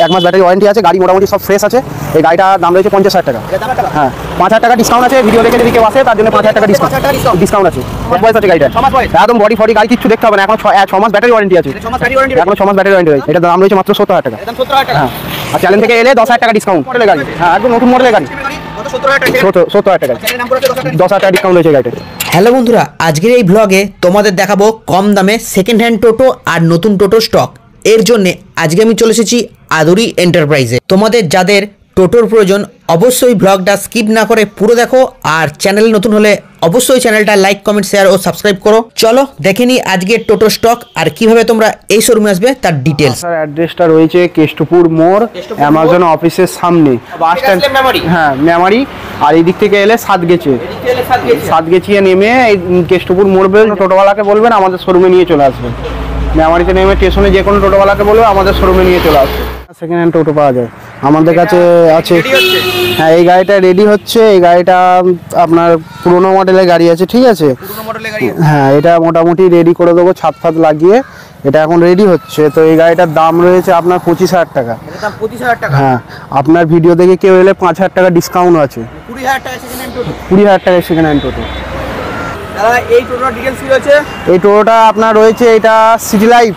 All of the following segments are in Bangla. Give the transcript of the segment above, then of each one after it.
1 মাস ব্যাটারি ওয়ারেন্টি আছে, গাড়ি মোটামুটি সব ফ্রেশ আছে। এই গাড়িটার দাম রয়েছে 50,000 টাকা। হ্যাঁ 5,000 টাকা ডিসকাউন্ট আছে, ভিডিও দেখে যদি কেউ আসে তার জন্য 5,000 টাকা ডিসকাউন্ট আছে। বয়স আছে গাড়িটা, একদম বডি ফডি গাড়ি কিচ্ছু দেখতে হবে না, এখন 6 মাস ব্যাটারি ওয়ারেন্টি আছে, এখন 6 মাস ব্যাটারি ওয়ারেন্টি রয়েছে। এটা দাম রয়েছে মাত্র 70,000 টাকা। হ্যাঁ আর চ্যানেল থেকে এলে 10,000 টাকা ডিসকাউন্ট মডেলের গাড়ি। হ্যাঁ একদম নতুন মডেলের গাড়ি, 70,000 টাকা, 10,000 টাকা ডিসকাউন্ট রয়েছে গাড়িটা। হ্যালো বন্ধুরা, আজকের এই ব্লগে তোমাদের দেখাবো কম দামে সেকেন্ড হ্যান্ড টোটো আর নতুন টোটো স্টক। এর জন্য আজকে আমি চলে এসেছি আদুরি এন্টারপ্রাইজে। তোমাদের যাদের টোটোর প্রয়োজন অবশ্যই ব্লগটা স্কিপ না করে পুরো দেখো, আর চ্যানেল নতুন হলে অবশ্যই চ্যানেলটা লাইক কমেন্ট শেয়ার ও সাবস্ক্রাইব করো। চলো দেখে নিই আজকের টোটো স্টক আর কিভাবে তোমরা এই শোরুমে আসবে তার ডিটেলস। স্যার অ্যাড্রেসটা রয়েছে কেষ্টপুর মোড়, অ্যামাজন অফিসের সামনে, বাস স্ট্যান্ড। হ্যাঁ মেমারি। আর এই দিক থেকে এলে সাতগেছিয়া নেমে এই কেষ্টপুর মোড় বেরোবেন, টোটোওয়ালাকে বলবেন আমাদের শোরুমে নিয়ে চলে আসবেন। মেমারিতে নেমে স্টেশনে যে কোনো টোটোওয়ালাকে বলবে আমাদের শোরুমে নিয়ে চলে আসবে। সেকেন্ড হ্যান্ড টোটো পাওয়া যায় আমাদের কাছে আছে। হ্যাঁ এই গাড়িটা রেডি হচ্ছে, এই গাড়িটা আপনার পুরোনো মডেলের গাড়ি আছে, ঠিক আছে। হ্যাঁ এটা মোটামুটি রেডি করে দেবো, ছাদ ফাদ লাগিয়ে, এটা এখন রেডি হচ্ছে। তো এই গাড়িটার দাম রয়েছে আপনার 25,000 টাকা। হ্যাঁ আপনার ভিডিও দেখে কেউ এলে 5,000 টাকা ডিসকাউন্ট আছে। 20,000 টাকা সেকেন্ড হ্যান্ড টোটো। এই টোটোর ডিটেইলস কি রয়েছে? এই টোটোটা আপনার রয়েছে, এটা সিটি লাইফ।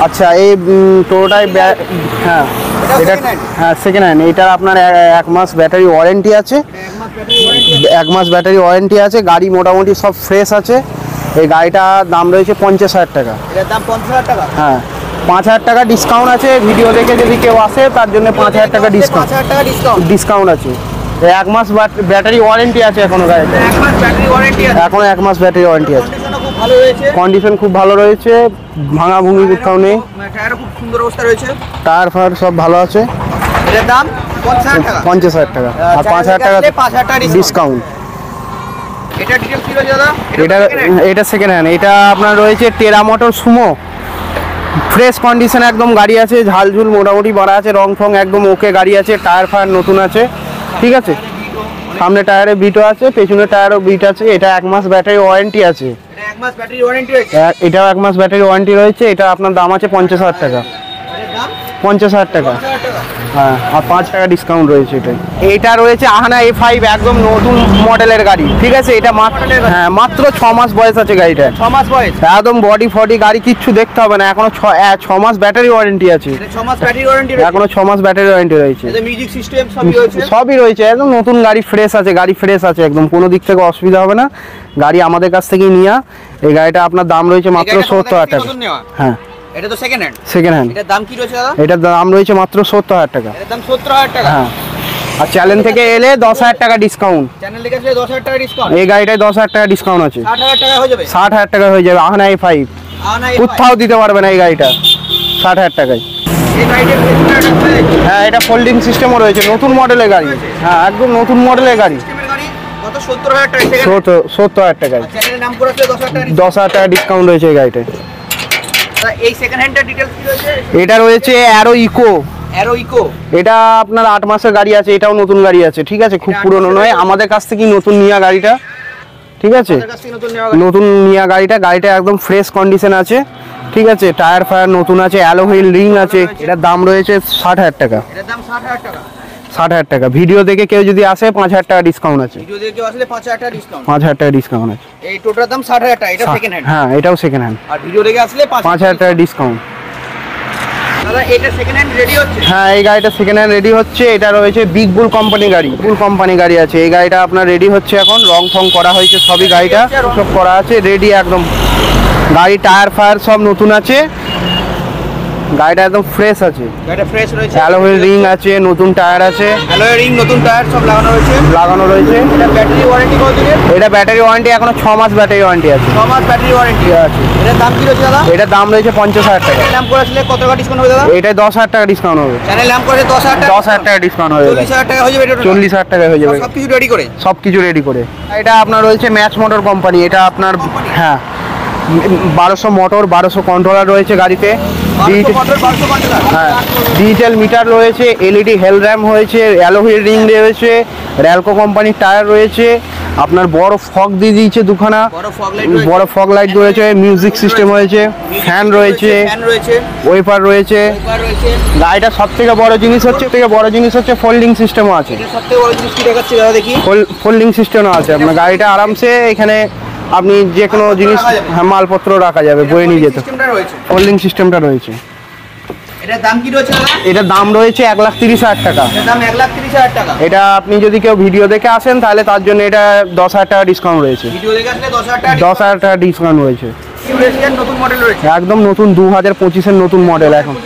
আচ্ছা এই টোটোটায় হ্যাঁ এটা হ্যাঁ সেকেন্ড হ্যান্ড। এটার আপনার 1 মাস ব্যাটারি ওয়ারেন্টি আছে, 1 মাস ব্যাটারি ওয়ারেন্টি আছে, গাড়ি মোটামুটি সব ফ্রেশ আছে। এই গাড়িটার দাম রয়েছে 50,000 টাকা। এর দাম 50,000 টাকা। হ্যাঁ 5,000 টাকা ডিসকাউন্ট আছে, ভিডিও দেখে যদি কেউ আসে তার জন্য 5,000 টাকা ডিসকাউন্ট আছে। 1 মাস ব্যাটারি ওয়ারেন্টি আছে এখনো গাড়িতে, 1 মাস ব্যাটারি ওয়ারেন্টি আছে, এখনো 1 মাস ব্যাটারি ওয়ারেন্টি আছে। কন্ডিশন খুব ভালো রয়েছে, কন্ডিশন খুব ভালো রয়েছে, ভাঙা ভুঙি কোথাও নেই, টায়ারও খুব সুন্দর অবস্থা রয়েছে, টায়ার ফায়ার সব ভালো আছে। এর দাম 50,000 টাকা। 50,000 টাকা আর 5,000 টাকা ডিসকাউন্ট। এটা ডিটেইলস কি রয়েছে দাদা? এটা সেকেন্ড হ্যান্ড। এটা আপনার রয়েছে টেরা মোটর সুমো, ফ্রেশ কন্ডিশন একদম গাড়ি আছে, ঝালঝুল মোটামুটি বাড়া আছে, রং ফং একদম ওকে গাড়ি আছে, টায়ার ফায়ার নতুন আছে, ঠিক আছে। সামনে টায়ারে বিটও আছে, পেছনে টায়ারও বিট আছে। এটা 1 মাস ব্যাটারি ওয়ারেন্টি আছে, এটা 1 মাস ব্যাটারি ওয়ারেন্টি রয়েছে, এটাও 1 মাস ব্যাটারি ওয়ারেন্টি রয়েছে। এটা আপনার দাম আছে 50,000 টাকা। 50,000 টাকা। হ্যাঁ আর 5 টাকা ডিসকাউন্ট রয়েছে এটাই। এটা রয়েছে আহানা A5, একদম নতুন মডেলের গাড়ি, ঠিক আছে। এটা মাত্র 6 মাস বয়স আছে গাড়িটা, 6 মাস বয়স, একদম বডি ফডি গাড়ি কিচ্ছু দেখতে হবে না, এখনো 6 মাস ব্যাটারি ওয়ারেন্টি আছে, 6 মাস ব্যাটারি ওয়ারেন্টি রয়েছে, এখনো 6 মাস ব্যাটারি ওয়ারেন্টি রয়েছে। এতে মিউজিক সিস্টেম সবই রয়েছে, একদম নতুন গাড়ি, ফ্রেশ আছে, গাড়ি ফ্রেশ আছে একদম, কোনো দিক থেকে অসুবিধা হবে না। গাড়ি আমাদের কাছ থেকেই নিয়া। এই গাড়িটা আপনার দাম রয়েছে মাত্র 70,000 টাকা। হ্যাঁ এটা তো সেকেন্ড হ্যান্ড। Second hand. এটার দাম কি রয়েছে দাদা? এটার দাম রয়েছে মাত্র 70,000 টাকা। এটার দাম 70,000 টাকা। হ্যাঁ আর চ্যানেল থেকে এলে 10,000 টাকা ডিসকাউন্ট। চ্যানেল থেকে আসলে 10,000 টাকা ডিসকাউন্ট। এই গাড়িটায় 10,000 টাকা ডিসকাউন্ট আছে, 60,000 টাকা হয়ে যাবে। 60,000 টাকা হয়ে যাবে। আহানা A5 কোথাও দিতে পারবে না এই গাড়িটা 60,000 টাকায়। এই গাড়িটার হ্যাঁ এটা ফোল্ডিং সিস্টেমও রয়েছে, নতুন মডেলের গাড়ি। হ্যাঁ একদম নতুন মডেলের গাড়ি, কত? 70,000 টাকা। 70,000 টাকায়। চ্যানেলের নাম করে আসলে 10,000 টাকা। 10,000 টাকা ডিসকাউন্ট রয়েছে এই গাড়িটায়। এই সেকেন্ড হ্যান্ডের ডিটেইলস কি রয়েছে? এটা রয়েছে অ্যারো ইকো। অ্যারো ইকো, এটা আপনার 8 মাসের গাড়ি আছে, এটাও নতুন গাড়ি আছে, ঠিক আছে। খুব পুরনো নয়, আমাদের কাছ থেকেই নতুন নিয়া গাড়িটা, ঠিক আছে। নতুন নিয়া গাড়িটা একদম ফ্রেশ কন্ডিশন আছে, ঠিক আছে। টায়ার ফায়ার নতুন আছে, অ্যালো হুইল রিং আছে। এটার দাম রয়েছে 60,000 টাকা। এটার দাম 60,000 টাকা। 60,000 টাকা। ভিডিও দেখে কেউ যদি আসে 5,000 টাকা ডিসকাউন্ট আছে। ভিডিও দেখে আসলে 5,000 টাকা ডিসকাউন্ট। 5,000 টাকা ডিসকাউন্ট আছে। এই টোটাল দাম 60,000 টাকা। এটা সেকেন্ড হ্যান্ড। হ্যাঁ এটাও সেকেন্ড হ্যান্ড। আর ভিডিও দেখে আসলে 5,000 টাকা ডিসকাউন্ট। দাদা এটা সেকেন্ড হ্যান্ড রেডি হচ্ছে? হ্যাঁ এই গাড়িটা সেকেন্ড হ্যান্ড রেডি হচ্ছে। এটা রয়েছে বিগ বুল কোম্পানি গাড়ি, বুল কোম্পানি গাড়ি আছে। এই গাড়িটা আপনার রেডি হচ্ছে, এখন রং ফং করা হয়েছে সবই, গাড়িটা সব করা আছে, রেডি একদম। গাড়ি টায়ার ফায়ার সব নতুন আছে, গাড়িটা একদম ফ্রেশ আছে, গাড়িটা ফ্রেশ রয়েছে, অ্যালো হুইল রিং আছে, নতুন টায়ার আছে, অ্যালো রিং নতুন টায়ার সব লাগানো রয়েছে। এটা ব্যাটারি ওয়ারেন্টি কত দিনের? এটা ব্যাটারি ওয়ারেন্টি এখনো 6 মাস ব্যাটারি ওয়ারেন্টি আছে, 6 মাস ব্যাটারি ওয়ারেন্টি আছে। এটার দাম কি রয়েছে দাদা? এটার দাম রয়েছে 50,000 টাকা। নাম করে আসলে কত টাকা ডিসকাউন্ট হবে দাদা? এটাই 10,000 টাকা ডিসকাউন্ট হবে। চ্যানেল নাম করে 10,000 টাকা। 10,000 টাকা ডিসকাউন্ট হবে, 40,000 টাকা হয়ে যাবে। 40,000 টাকা হয়ে যাবে সবকিছু রেডি করে, সবকিছু রেডি করে। এটা আপনার রয়েছে ম্যাচ মোটর কোম্পানি। এটা আপনার হ্যাঁ 1200 মোটর, 1200 কন্ট্রোলার রয়েছে গাড়িতে। হ্যাঁ ডিজিটাল মিটার রয়েছে, এলইডি হেল র্যাম হয়েছে, অ্যালো হুইল রিং রয়েছে, র্যালকো কোম্পানির টায়ার রয়েছে। আপনার বড় ফগ দিয়ে দিয়েছে দুখানা, বড় ফগ লাইট রয়েছে, মিউজিক সিস্টেম হয়েছে, ফ্যান রয়েছে, ওয়েপার রয়েছে। গাড়িটা সব থেকে বড় জিনিস হচ্ছে ফোল্ডিং সিস্টেমও আছে। ফোল্ডিং সিস্টেমও আছে, আপনার গাড়িটা আরামসে এখানে আপনি যে কোনো জিনিস মালপত্র রাখা যাবে, বয়ে নিয়ে যেতে। ফোল্ডিং সিস্টেমটা রয়েছে। এটার দাম রয়েছে 1,30,000 টাকা। এটা আপনি যদি কেউ ভিডিও দেখে আসেন তাহলে তার জন্য এটা 10,000 টাকা ডিসকাউন্ট রয়েছে। 10,000 টাকা ডিসকাউন্ট রয়েছে। একদম নতুন 2025-এর নতুন মডেল, এখন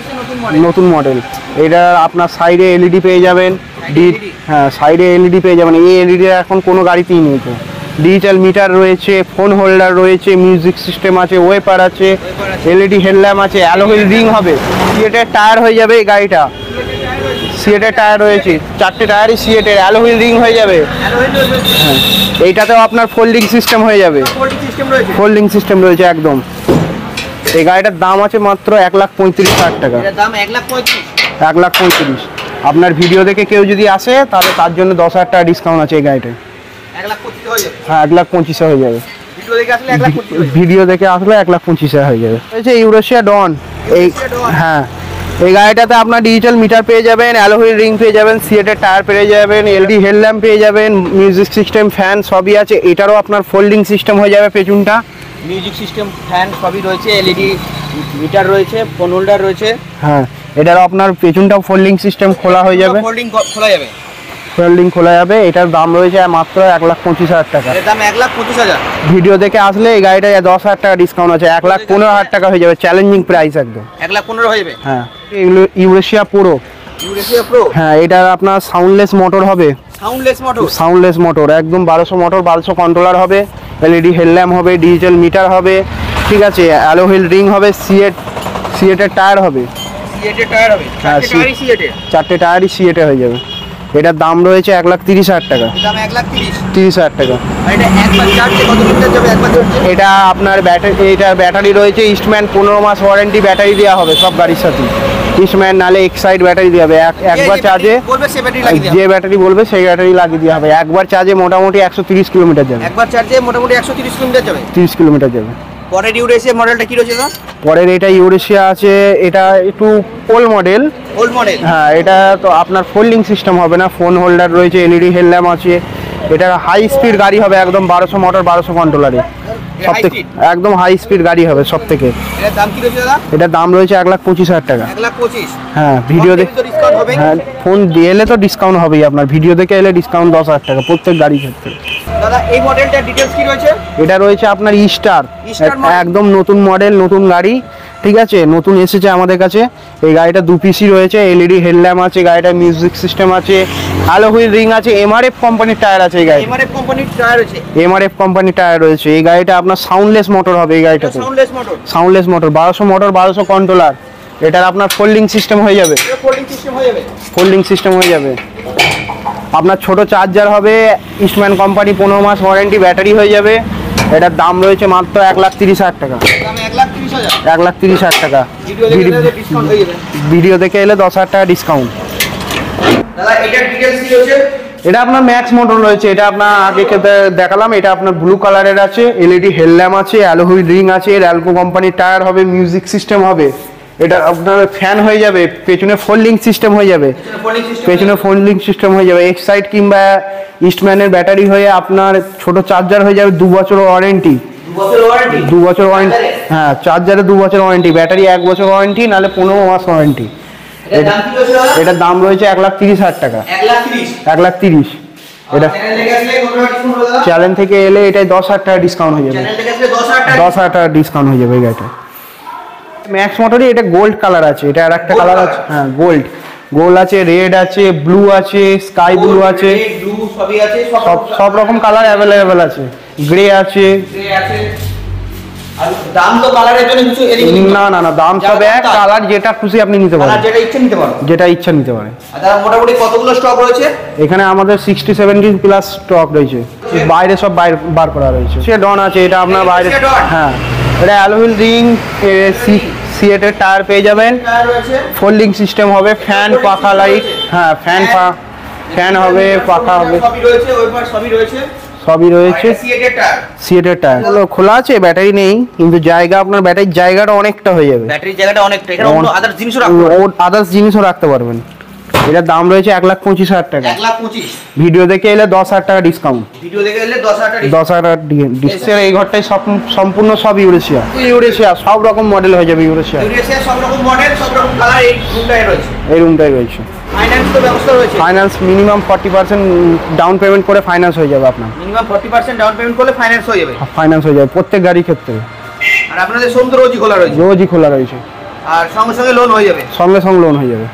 নতুন মডেল। এটা আপনার সাইডে এলইডি পেয়ে যাবেন। হ্যাঁ, সাইডে এলইডি পেয়ে যাবেন। এই এলইডি এখন কোনো গাড়িতেই নেই। তো ডিজিটাল মিটার রয়েছে, ফোন হোল্ডার রয়েছে, মিউজিক সিস্টেম আছে, ওয়েপার আছে, এলইডি হেডল্যাম্প আছে, অ্যালয় রিং হবে, সিয়েটের টায়ার হয়ে যাবে এই গাড়িটা। সিয়েটের টায়ার রয়েছে, 4টে টায়ারই সিয়েটের, অ্যালয় রিং হয়ে যাবে। হ্যাঁ, এইটাতেও আপনার ফোল্ডিং সিস্টেম হয়ে যাবে। ফোল্ডিং সিস্টেম রয়েছে একদম। এই গাড়িটার দাম আছে মাত্র 1,35,000 টাকা। 1,35,000। আপনার ভিডিও দেখে কেউ যদি আসে তাহলে তার জন্য 10,000 টাকা ডিসকাউন্ট আছে এই গাড়িটায়। হ্যাঁ, 1,25,000 হয়ে যাবে। ভিডিও দেখে আসলে 1,25,000 হয়ে যাবে। ইউরেশিয়া ডন। এই হ্যাঁ, এই গাড়িটাতে আপনার ডিজিটাল মিটার পেয়ে যাবেন, অ্যালয় রিং পেয়ে যাবেন, সিয়েটের টায়ার পেয়ে যাবেন, এলইডি হেডল্যাম্প পেয়ে যাবেন, মিউজিক সিস্টেম, ফ্যান সবই আছে। এটারও আপনার ফোল্ডিং সিস্টেম হয়ে যাবে, পেছনটা মিউজিক সিস্টেম, ফ্যান সবই রয়েছে, এলইডি মিটার রয়েছে, ফোন হোল্ডার রয়েছে। হ্যাঁ, এটারও আপনার পেছনটাও ফোল্ডিং সিস্টেম খোলা হয়ে যাবে। ফোল্ডিং খোলা যাবে। এটার দাম রয়েছে মাত্র 1,25,000 টাকা। দাম 1,25,000। ভিডিও দেখে আসলে এই গাড়িটা 10,000 টাকা ডিসকাউন্ট আছে, 1,15,000 টাকা হয়ে যাবে। চ্যালেঞ্জিং প্রাইস একদম। 1,15,000 হয়ে যাবে। হ্যাঁ, ইউরেশিয়া প্রো। হ্যাঁ, এটা আপনার সাউন্ডলেস মোটর হবে। সাউন্ডলেস মোটর একদম 1200 মোটর, 1200 কন্ট্রোলার হবে, এলইডি হেডল্যাম্প হবে, ডিজিটাল মিটার হবে, ঠিক আছে, অ্যালয় রিং হবে, সিয়েটের টায়ার হবে। হ্যাঁ, 4টে টায়ারই সিয়েটে হয়ে যাবে। এটার দাম রয়েছে 1,30,000 টাকা। 30,000 টাকা। এটা আপনার ব্যাটারি রয়েছে ইস্টম্যান, 15 মাস ওয়ারেন্টি ব্যাটারি দেওয়া হবে সব গাড়ির সাথে। ইস্টম্যান নালে এক্সাইড ব্যাটারি দেওয়া হবে। একবার চার্জে যে ব্যাটারি বলবে সেই ব্যাটারি লাগিয়ে দেওয়া হবে। একবার চার্জে মোটামুটি 130 কিলোমিটার যাবে। 30 কিলোমিটার যাবে। পরের ইউরেশিয়া মডেলটা কি রয়েছে? পরের এটা ইউরেশিয়া আছে, এটা একটু ওল্ড মডেল। হ্যাঁ, এটা তো আপনার ফোল্ডিং সিস্টেম হবে না, ফোন হোল্ডার রয়েছে, এলইডি হেডল্যাম্প আছে। এটা হাই স্পিড গাড়ি হবে, একদম 1200 মোটর, 1200 কন্ট্রোলারে, সব থেকে একদম হাই স্পিড গাড়ি হবে সব থেকে। এটার দাম রয়েছে 1,25,000 টাকা। হ্যাঁ, ভিডিও দেখে, হ্যাঁ, ফোন দিয়ে এলে তো ডিসকাউন্ট হবেই। আপনার ভিডিও দেখে এলে ডিসকাউন্ট 10,000 টাকা প্রত্যেক গাড়ির ক্ষেত্রে। দাদা, এই মডেলটার ডিটেইলস কি রয়েছে? এটা রয়েছে আপনার স্টার, একদম নতুন মডেল, নতুন গাড়ি, ঠিক আছে, নতুন এসেছে আমাদের কাছে। এই গাড়িটা 2 পিসি রয়েছে, এলইডি হেডল্যাম্প আছে, গাড়িটা মিউজিক সিস্টেম আছে, অ্যালয় রিং আছে, এমআরএফ কোম্পানির টায়ার আছে। এই গাড়ি এমআরএফ কোম্পানির টায়ার রয়েছে। এই গাড়িটা আপনার সাউন্ডলেস মোটর হবে। এই গাড়িটাতে সাউন্ডলেস মোটর, 1200 মোটর, 1200 কন্ট্রোলার। এটার আপনার ফোল্ডিং সিস্টেম হয়ে যাবে। ফোল্ডিং সিস্টেম হয়ে যাবে। আপনার ছোট চার্জার হবে, ইস্টম্যান কোম্পানি, 15 মাস ওয়ারেন্টি ব্যাটারি হয়ে যাবে। এটার দাম রয়েছে মাত্র 1,30,000 টাকা। 1,30,000 টাকা। ভিডিও দেখে এলে 10,000 টাকা ডিসকাউন্ট। এটা আপনার ম্যাক্স মোটর রয়েছে। এটা আপনার আগে দেখালাম। এটা আপনার ব্লু কালারের আছে, এলইডি হেডল্যাম্প আছে, অ্যালয় রিং আছে, র্যালকো কোম্পানির টায়ার হবে, মিউজিক সিস্টেম হবে। এটা আপনার ফ্যান হয়ে যাবে, পেছনে ফোল্ডিং সিস্টেম হয়ে যাবে, এক্সাইড কিংবা ইস্টম্যানের ব্যাটারি হয়ে আপনার ছোট চার্জার হয়ে যাবে, 2 বছর ওয়ারেন্টি। 2 বছর ওয়ারেন্টি। হ্যাঁ, চার্জারে 2 বছর ওয়ারেন্টি, ব্যাটারি 1 বছর ওয়ারেন্টি, নাহলে 15 মাস ওয়ারেন্টি। এটার দাম রয়েছে 1,30,000 টাকা। 1,30,000। এটা চ্যালেঞ্জ থেকে এলে এটাই 10,000 টাকা ডিসকাউন্ট হয়ে যাবে। 10,000 টাকা ডিসকাউন্ট হয়ে যাবে এই গাড়িটা। ম্যাক্স মোটরই এটা গোল্ড কালার আছে। এটা আর একটা কালার আছে, হ্যাঁ, গোল্ড আছে, রেড আছে, ব্লু আছে, স্কাই ব্লু আছে, সব রকম কালার অ্যাভেলেবেল আছে। গ্রে আছে। দাম তো কালারের জন্য কিছু না, দাম সব এক, কালার যেটা খুশি আপনি নিতে পারেন, যেটা ইচ্ছা নিতে পারেন। আর মোটামুটি কতগুলো স্টক রয়েছে এখানে? আমাদের 60-70 প্লাস স্টক রয়েছে। বাইরে সব বার করা রয়েছে। সে ডন আছে, এটা আপনার বাইরে। হ্যাঁ, এটা অ্যালয় রিং, সিয়েটের টায়ার পেয়ে যাবেন, ফোল্ডিং সিস্টেম হবে, ফ্যান, পাখা, লাইট। হ্যাঁ, ফ্যান হবে, পাখা হবে, সবই রয়েছে। সিএটের টায়ার, সিএটের টায়ার হলো খোলা আছে, ব্যাটারি নেই, কিন্তু জায়গা আপনার ব্যাটারির জায়গাটা অনেকটা হয়ে যাবে। ব্যাটারির জায়গাটা অনেকটা, এখানে অন্য আদার্স জিনিসও রাখতে পারবেন। আদার্স জিনিসও রাখতে পারবেন। এটার দাম রয়েছে 1,25,000 টাকা। 1,25,000। ভিডিও দেখে এলে 10,000 টাকা ডিসকাউন্ট। ভিডিও দেখে এলে 10,000 টাকা। 10,000 টাকা ডিসকাউন্ট। এই ঘরটায় সম্পূর্ণ সব ইউরেশিয়া, সব রকম মডেল হয়ে যাবে ইউরেশিয়া। ইউরেশিয়া সব রকম মডেল, সব রকম কালার এই রুমটায় রয়েছে। এই রুমটাই রয়েছে। ফাইন্যান্স তো ব্যবস্থা রয়েছে। ফাইন্যান্স মিনিমাম 40% ডাউন পেমেন্ট করে ফাইন্যান্স হয়ে যাবে আপনার। মিনিমাম 40% ডাউন পেমেন্ট করলে ফাইন্যান্স হয়ে যাবে। ফাইন্যান্স হয়ে যাবে প্রত্যেক গাড়ির ক্ষেত্রে। আর আপনাদের শোরুম তো রোজই খোলা রয়েছে। রোজই খোলা রয়েছে। আর সঙ্গে সঙ্গে লোন হয়ে যাবে। সঙ্গে সঙ্গে লোন হয়ে যাবে।